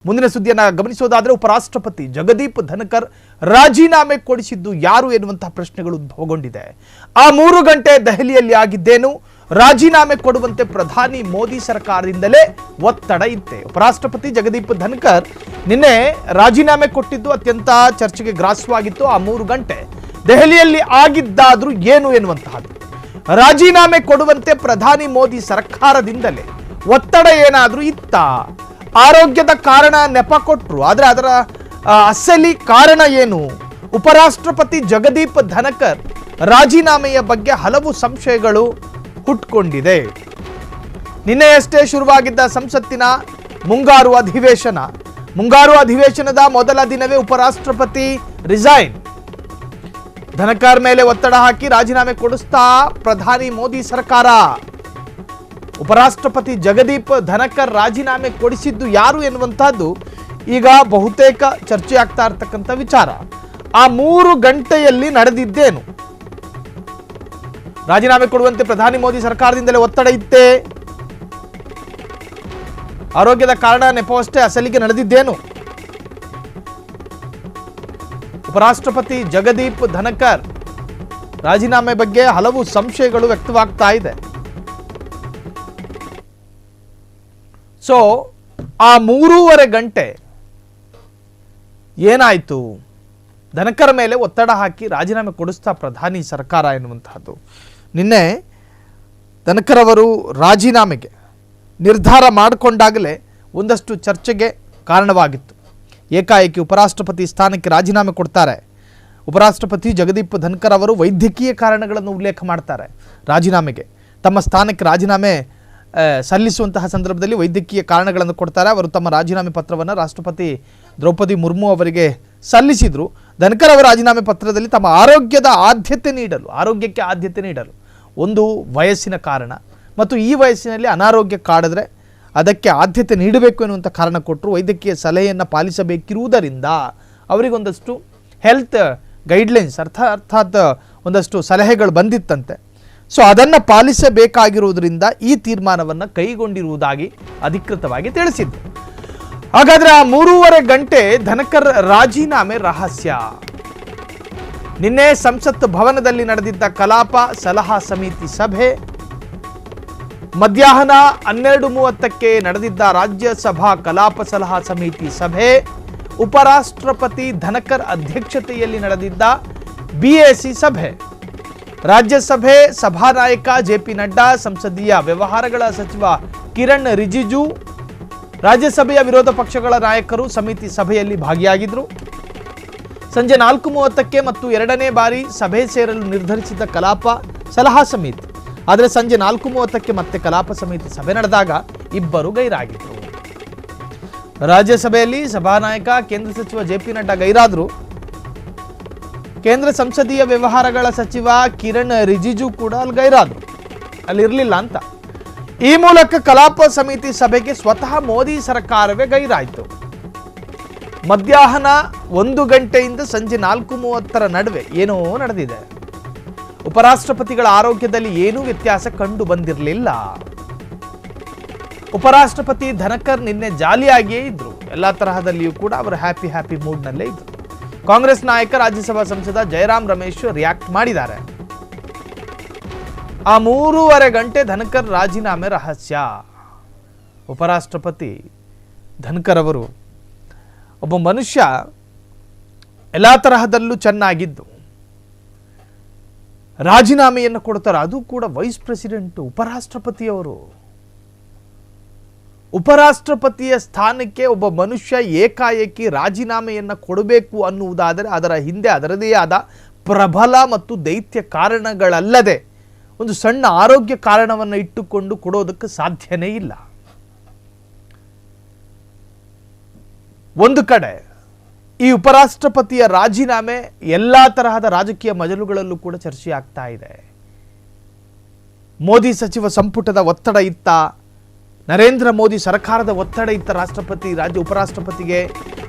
ಮುಂದಿನ ಸುದ್ದಿಯನ್ನು ಗಮನಿಸೋದಾದರೆ ಉಪರಾಷ್ಟ್ರಪತಿ ಜಗದೀಪ್ ಧನಕರ್ ರಾಜೀನಾಮೆ ಕೊಡಿಸಿದ್ದು ಯಾರು ಎನ್ನುವಂತಹ ಪ್ರಶ್ನೆಗಳು ಉದ್ಭವಗೊಂಡಿದೆ. ಆ 3 ಗಂಟೆ ದೆಹಲಿಯಲ್ಲಿ ಆಗಿದ್ದೇನು? ರಾಜೀನಾಮೆ ಕೊಡುವಂತೆ ಪ್ರಧಾನಿ ಮೋದಿ ಸರ್ಕಾರದಿಂದಲೇ ಒತ್ತಡ ಇತ್ತೆ. ಉಪರಾಷ್ಟ್ರಪತಿ ಜಗದೀಪ್ ಧನಕರ್ ನಿನ್ನೆ ರಾಜೀನಾಮೆ ಕೊಟ್ಟಿದ್ದು ಅತ್ಯಂತ ಚರ್ಚೆಗೆ ಗ್ರಾಸವಾಗಿತ್ತು. ಆ 3 ಗಂಟೆ ದೆಹಲಿಯಲ್ಲಿ ಆಗಿದ್ದಾದ್ರೂ ಏನು ಎನ್ನುವಂತಹದ್ದು. ರಾಜೀನಾಮೆ ಕೊಡುವಂತೆ ಪ್ರಧಾನಿ ಮೋದಿ ಸರ್ಕಾರದಿಂದಲೇ ಒತ್ತಡ ಏನಾದರೂ ಇತ್ತಾ? ಆರೋಗ್ಯದ ಕಾರಣ ನೆಪ ಕೊಟ್ಟರು, ಆದರೆ ಅದರ ಅಸಲಿ ಕಾರಣ ಏನು? ಉಪರಾಷ್ಟ್ರಪತಿ ಜಗದೀಪ್ ಧನಕರ್ ರಾಜೀನಾಮೆಯ ಬಗ್ಗೆ ಹಲವು ಸಂಶಯಗಳು ಹುಟ್ಟುಕೊಂಡಿದೆ. ನಿನ್ನೆಯಷ್ಟೇ ಶುರುವಾಗಿದ್ದ ಸಂಸತ್ತಿನ ಮುಂಗಾರು ಅಧಿವೇಶನದ ಮೊದಲ ದಿನವೇ ಉಪರಾಷ್ಟ್ರಪತಿ ರಿಸೈನ್. ಧನಕರ್ ಮೇಲೆ ಒತ್ತಡ ಹಾಕಿ ರಾಜೀನಾಮೆ ಕೊಡಿಸ್ತಾ ಪ್ರಧಾನಿ ಮೋದಿ ಸರ್ಕಾರ. ಉಪರಾಷ್ಟ್ರಪತಿ ಜಗದೀಪ್ ಧನಕರ್ ರಾಜೀನಾಮೆ ಕೊಡಿಸಿದ್ದು ಯಾರು ಎನ್ನುವಂತಹದ್ದು ಈಗ ಬಹುತೇಕ ಚರ್ಚೆ ಆಗ್ತಾ ಇರತಕ್ಕಂಥ ವಿಚಾರ. ಆ 3 ಗಂಟೆಯಲ್ಲಿ ನಡೆದಿದ್ದೇನು? ರಾಜೀನಾಮೆ ಕೊಡುವಂತೆ ಪ್ರಧಾನಿ ಮೋದಿ ಸರ್ಕಾರದಿಂದಲೇ ಒತ್ತಡ ಇತ್ತೇ? ಆರೋಗ್ಯದ ಕಾರಣ ನೆಪವಷ್ಟೇ ಅಸಲಿಗೆ ನಡೆದಿದ್ದೇನು? ಉಪರಾಷ್ಟ್ರಪತಿ ಜಗದೀಪ್ ಧನಕರ್ ರಾಜೀನಾಮೆ ಬಗ್ಗೆ ಹಲವು ಸಂಶಯಗಳು ವ್ಯಕ್ತವಾಗ್ತಾ ಇದೆ. ಸೊ ಆ 3.5 ಗಂಟೆ ಏನಾಯಿತು? ಧನಕರ್ ಮೇಲೆ ಒತ್ತಡ ಹಾಕಿ ರಾಜೀನಾಮೆ ಕೊಡಿಸ್ತಾ ಪ್ರಧಾನಿ ಸರ್ಕಾರ ಎನ್ನುವಂತಹದ್ದು. ನಿನ್ನೆ ಧನಕರ್ ಅವರು ರಾಜೀನಾಮೆಗೆ ನಿರ್ಧಾರ ಮಾಡಿಕೊಂಡಾಗಲೇ ಒಂದಷ್ಟು ಚರ್ಚೆಗೆ ಕಾರಣವಾಗಿತ್ತು. ಏಕಾಏಕಿ ಉಪರಾಷ್ಟ್ರಪತಿ ಸ್ಥಾನಕ್ಕೆ ರಾಜೀನಾಮೆ ಕೊಡ್ತಾರೆ. ಉಪರಾಷ್ಟ್ರಪತಿ ಜಗದೀಪ್ ಧನಕರ್ ಅವರು ವೈದ್ಯಕೀಯ ಕಾರಣಗಳನ್ನು ಉಲ್ಲೇಖ ಮಾಡ್ತಾರೆ. ರಾಜೀನಾಮೆಗೆ ತಮ್ಮ ಸ್ಥಾನಕ್ಕೆ ರಾಜೀನಾಮೆ ಸಲ್ಲಿಸುವಂತಹ ಸಂದರ್ಭದಲ್ಲಿ ವೈದ್ಯಕೀಯ ಕಾರಣಗಳನ್ನು ಕೊಡ್ತಾರೆ. ಅವರು ತಮ್ಮ ರಾಜೀನಾಮೆ ಪತ್ರವನ್ನು ರಾಷ್ಟ್ರಪತಿ ದ್ರೌಪದಿ ಮುರ್ಮು ಅವರಿಗೆ ಸಲ್ಲಿಸಿದರು. ಧನಕರ್ ಅವರ ರಾಜೀನಾಮೆ ಪತ್ರದಲ್ಲಿ ತಮ್ಮ ಆರೋಗ್ಯಕ್ಕೆ ಆದ್ಯತೆ ನೀಡಲು ಒಂದು ವಯಸ್ಸಿನ ಕಾರಣ ಮತ್ತು ಈ ವಯಸ್ಸಿನಲ್ಲಿ ಅನಾರೋಗ್ಯ ಕಾಡಿದ್ರೆ ಅದಕ್ಕೆ ಆದ್ಯತೆ ನೀಡಬೇಕು ಎನ್ನುವಂಥ ಕಾರಣ ಕೊಟ್ಟರು. ವೈದ್ಯಕೀಯ ಸಲಹೆಯನ್ನು ಪಾಲಿಸಬೇಕಿರುವುದರಿಂದ ಅವರಿಗೊಂದಷ್ಟು ಹೆಲ್ತ್ ಗೈಡ್ಲೈನ್ಸ್ ಅರ್ಥಾತ್ ಒಂದಷ್ಟು ಸಲಹೆಗಳು ಬಂದಿತ್ತಂತೆ. ಸೊ ಅದನ್ನು ಪಾಲಿಸಬೇಕಾಗಿರುವುದರಿಂದ ಈ ತೀರ್ಮಾನವನ್ನು ಕೈಗೊಂಡಿರುವುದಾಗಿ ಅಧಿಕೃತವಾಗಿ ತಿಳಿಸಿದ್ದು. ಹಾಗಾದರೆ ಆ 3.5 ಗಂಟೆ ಧನಕರ್ ರಾಜೀನಾಮೆ ರಹಸ್ಯ. ನಿನ್ನೆ ಸಂಸತ್ ಭವನದಲ್ಲಿ ನಡೆದಿದ್ದ ಕಲಾಪ ಸಲಹಾ ಸಮಿತಿ ಸಭೆ, ಮಧ್ಯಾಹ್ನ 12:30ಕ್ಕೆ ನಡೆದಿದ್ದ ರಾಜ್ಯಸಭಾ ಕಲಾಪ ಸಲಹಾ ಸಮಿತಿ ಸಭೆ, ಉಪರಾಷ್ಟ್ರಪತಿ ಧನಕರ್ ಅಧ್ಯಕ್ಷತೆಯಲ್ಲಿ ನಡೆದಿದ್ದ BAC ಸಭೆ, ರಾಜ್ಯಸಭೆ ಸಭಾನಾಯಕ JP ನಡ್ಡಾ, ಸಂಸದೀಯ ವ್ಯವಹಾರಗಳ ಸಚಿವ ಕಿರಣ್ ರಿಜಿಜು, ರಾಜ್ಯಸಭೆಯ ವಿರೋಧ ಪಕ್ಷಗಳ ನಾಯಕರು ಸಮಿತಿ ಸಭೆಯಲ್ಲಿ ಭಾಗಿಯಾಗಿದ್ದರು. ಸಂಜೆ 4:30ಕ್ಕೆ ಮತ್ತು 2ನೇ ಬಾರಿ ಸಭೆ ಸೇರಲು ನಿರ್ಧರಿಸಿದ್ದ ಕಲಾಪ ಸಲಹಾ ಸಮಿತಿ, ಆದರೆ ಸಂಜೆ 4:30ಕ್ಕೆ ಮತ್ತೆ ಕಲಾಪ ಸಮಿತಿ ಸಭೆ ನಡೆದಾಗ ಇಬ್ಬರು ಗೈರಾಗಿದ್ದರು. ರಾಜ್ಯಸಭೆಯಲ್ಲಿ ಸಭಾನಾಯಕ ಕೇಂದ್ರ ಸಚಿವ JP ನಡ್ಡಾ ಗೈರಾದರು. ಕೇಂದ್ರ ಸಂಸದೀಯ ವ್ಯವಹಾರಗಳ ಸಚಿವ ಕಿರಣ್ ರಿಜಿಜು ಕೂಡ ಅಲ್ಲಿ ಗೈರಾದರು, ಅಲ್ಲಿರಲಿಲ್ಲ ಅಂತ. ಈ ಮೂಲಕ ಕಲಾಪ ಸಮಿತಿ ಸಭೆಗೆ ಸ್ವತಃ ಮೋದಿ ಸರ್ಕಾರವೇ ಗೈರಾಯಿತು. ಮಧ್ಯಾಹ್ನ 1 ಗಂಟೆಯಿಂದ ಸಂಜೆ 4:30 ನಡುವೆ ಏನೋ ನಡೆದಿದೆ. ಉಪರಾಷ್ಟ್ರಪತಿಗಳ ಆರೋಗ್ಯದಲ್ಲಿ ಏನೂ ವ್ಯತ್ಯಾಸ ಕಂಡು ಬಂದಿರಲಿಲ್ಲ. ಉಪರಾಷ್ಟ್ರಪತಿ ಧನಕರ್ ನಿನ್ನೆ ಜಾಲಿಯಾಗಿಯೇ ಇದ್ರು. ಎಲ್ಲ ತರಹದಲ್ಲಿಯೂ ಕೂಡ ಅವರು ಹ್ಯಾಪಿ ಮೂಡ್ನಲ್ಲೇ ಇದ್ರು. ಕಾಂಗ್ರೆಸ್ ನಾಯಕ ರಾಜ್ಯಸಭಾ ಸಂಸದ ಜಯರಾಮ್ ರಮೇಶ್ ರಿಯಾಕ್ಟ್ ಮಾಡಿದ್ದಾರೆ. ಆ 3.5 ಗಂಟೆ ಧನಕರ್ ರಾಜೀನಾಮೆ ರಹಸ್ಯ. ಉಪರಾಷ್ಟ್ರಪತಿ ಧನಕರ್ ಅವರು ಒಬ್ಬ ಮನುಷ್ಯ, ಎಲ್ಲ ತರಹದಲ್ಲೂ ಚೆನ್ನಾಗಿದ್ದು ರಾಜೀನಾಮೆಯನ್ನು ಕೊಡ್ತಾರೆ. ಅದು ಕೂಡ ವೈಸ್ ಪ್ರೆಸಿಡೆಂಟು, ಉಪರಾಷ್ಟ್ರಪತಿಯವರು. ಉಪರಾಷ್ಟ್ರಪತಿಯ ಸ್ಥಾನಕ್ಕೆ ಒಬ್ಬ ಮನುಷ್ಯ ಏಕಾಏಕಿ ರಾಜೀನಾಮೆಯನ್ನು ಕೊಡಬೇಕು ಅನ್ನುವುದಾದರೆ ಅದರ ಹಿಂದೆ ಅದರದೇ ಆದ ಪ್ರಬಲ ಮತ್ತು ದೈತ್ಯ ಕಾರಣಗಳಲ್ಲದೆ ಒಂದು ಸಣ್ಣ ಆರೋಗ್ಯ ಕಾರಣವನ್ನು ಇಟ್ಟುಕೊಂಡು ಕೊಡೋದಕ್ಕೆ ಸಾಧ್ಯನೇ ಇಲ್ಲ. ಒಂದು ಕಡೆ ಈ ಉಪರಾಷ್ಟ್ರಪತಿಯ ರಾಜೀನಾಮೆ ಎಲ್ಲ ತರಹದ ರಾಜಕೀಯ ಮಜಲುಗಳಲ್ಲೂ ಕೂಡ ಚರ್ಚೆ ಆಗ್ತಾ ಇದೆ. ಮೋದಿ ಸಚಿವ ಸಂಪುಟದ ಒತ್ತಡ ಇತ್ತ, ನರೇಂದ್ರ ಮೋದಿ ಸರ್ಕಾರದ ಒತ್ತಡ ಇತ್ತ ಉಪರಾಷ್ಟ್ರಪತಿಗೆ.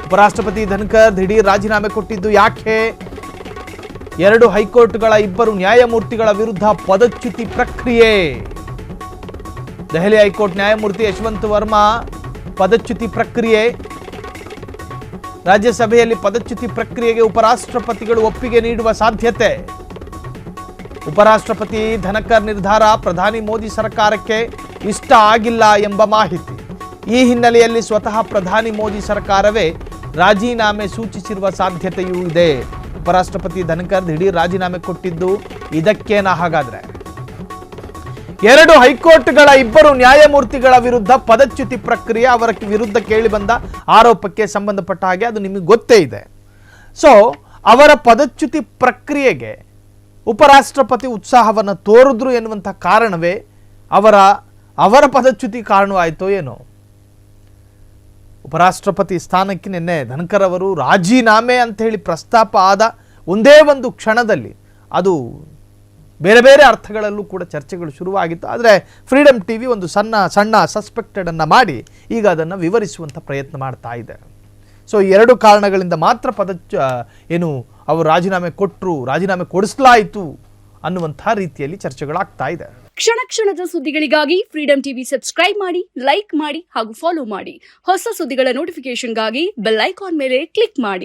ಉಪರಾಷ್ಟ್ರಪತಿ ಧನಕರ್ ದಿಢೀರ್ ರಾಜೀನಾಮೆ ಕೊಟ್ಟಿದ್ದು ಯಾಕೆ? 2 ಹೈಕೋರ್ಟ್ಗಳ 2 ನ್ಯಾಯಮೂರ್ತಿಗಳ ವಿರುದ್ಧ ಪದಚ್ಯುತಿ ಪ್ರಕ್ರಿಯೆ. ದೆಹಲಿ ಹೈಕೋರ್ಟ್ ನ್ಯಾಯಮೂರ್ತಿ ಯಶವಂತ್ ವರ್ಮಾ ಪದಚ್ಯುತಿ ಪ್ರಕ್ರಿಯೆ ರಾಜ್ಯಸಭೆಯಲ್ಲಿ ಪದಚ್ಯುತಿ ಪ್ರಕ್ರಿಯೆಗೆ ಉಪರಾಷ್ಟ್ರಪತಿಗಳು ಒಪ್ಪಿಗೆ ನೀಡುವ ಸಾಧ್ಯತೆ. ಉಪರಾಷ್ಟ್ರಪತಿ ಧನಕರ್ ನಿರ್ಧಾರ ಪ್ರಧಾನಿ ಮೋದಿ ಸರ್ಕಾರಕ್ಕೆ ಇಷ್ಟ ಆಗಿಲ್ಲ ಎಂಬ ಮಾಹಿತಿ. ಈ ಹಿನ್ನೆಲೆಯಲ್ಲಿ ಸ್ವತಃ ಪ್ರಧಾನಿ ಮೋದಿ ಸರ್ಕಾರವೇ ರಾಜೀನಾಮೆ ಸೂಚಿಸಿರುವ ಸಾಧ್ಯತೆಯೂ ಇದೆ. ಉಪರಾಷ್ಟ್ರಪತಿ ಧನಕರ್ ದಿಢೀರ್ ರಾಜೀನಾಮೆ ಕೊಟ್ಟಿದ್ದು ಇದಕ್ಕೇನ ಹಾಗಾದ್ರೆ? 2 ಹೈಕೋರ್ಟ್ಗಳ 2 ನ್ಯಾಯಮೂರ್ತಿಗಳ ವಿರುದ್ಧ ಪದಚ್ಯುತಿ ಪ್ರಕ್ರಿಯೆ, ಅವರ ವಿರುದ್ಧ ಕೇಳಿಬಂದ ಆರೋಪಕ್ಕೆ ಸಂಬಂಧಪಟ್ಟ ಹಾಗೆ ಅದು ನಿಮಗೆ ಗೊತ್ತೇ ಇದೆ. ಸೊ ಅವರ ಪದಚ್ಯುತಿ ಪ್ರಕ್ರಿಯೆಗೆ ಉಪರಾಷ್ಟ್ರಪತಿ ಉತ್ಸಾಹವನ್ನು ತೋರಿದ್ರು ಎನ್ನುವಂಥ ಕಾರಣವೇ ಅವರ ಪದಚ್ಯುತಿ ಕಾರಣವಾಯಿತೋ ಏನೋ. ಉಪರಾಷ್ಟ್ರಪತಿ ಸ್ಥಾನಕ್ಕೆ ನಿನ್ನೆ ಧನ್ಕರ್ ಅವರು ರಾಜೀನಾಮೆ ಅಂತ ಹೇಳಿ ಪ್ರಸ್ತಾಪ ಆದ ಒಂದೇ ಒಂದು ಕ್ಷಣದಲ್ಲಿ ಅದು ಬೇರೆ ಬೇರೆ ಅರ್ಥಗಳಲ್ಲೂ ಕೂಡ ಚರ್ಚೆಗಳು ಶುರುವಾಗಿತ್ತು. ಆದರೆ ಫ್ರೀಡಮ್ ಟಿವಿ ಒಂದು ಸಣ್ಣ ಸಸ್ಪೆಕ್ಟೆಡ್ ಅನ್ನು ಮಾಡಿ ಈಗ ಅದನ್ನು ವಿವರಿಸುವಂಥ ಪ್ರಯತ್ನ ಮಾಡ್ತಾ ಇದೆ. ಸೊ 2 ಕಾರಣಗಳಿಂದ ಮಾತ್ರ ಅವರು ರಾಜೀನಾಮೆ ಕೊಟ್ಟರು, ರಾಜೀನಾಮೆ ಕೊಡಿಸಲಾಯಿತು ಅನ್ನುವಂಥ ರೀತಿಯಲ್ಲಿ ಚರ್ಚೆಗಳಾಗ್ತಾ ಇದೆ. ಕ್ಷಣ ಕ್ಷಣದ ಸುದ್ದಿಗಳಿಗಾಗಿ ಫ್ರೀಡಮ್ ಟಿವಿ ಸಬ್ಸ್ಕ್ರೈಬ್ ಮಾಡಿ, ಲೈಕ್ ಮಾಡಿ ಹಾಗೂ ಫಾಲೋ ಮಾಡಿ. ಹೊಸ ಸುದ್ದಿಗಳ ನೋಟಿಫಿಕೇಶನ್ಗಾಗಿ ಬೆಲ್ ಐಕಾನ್ ಮೇಲೆ ಕ್ಲಿಕ್ ಮಾಡಿ.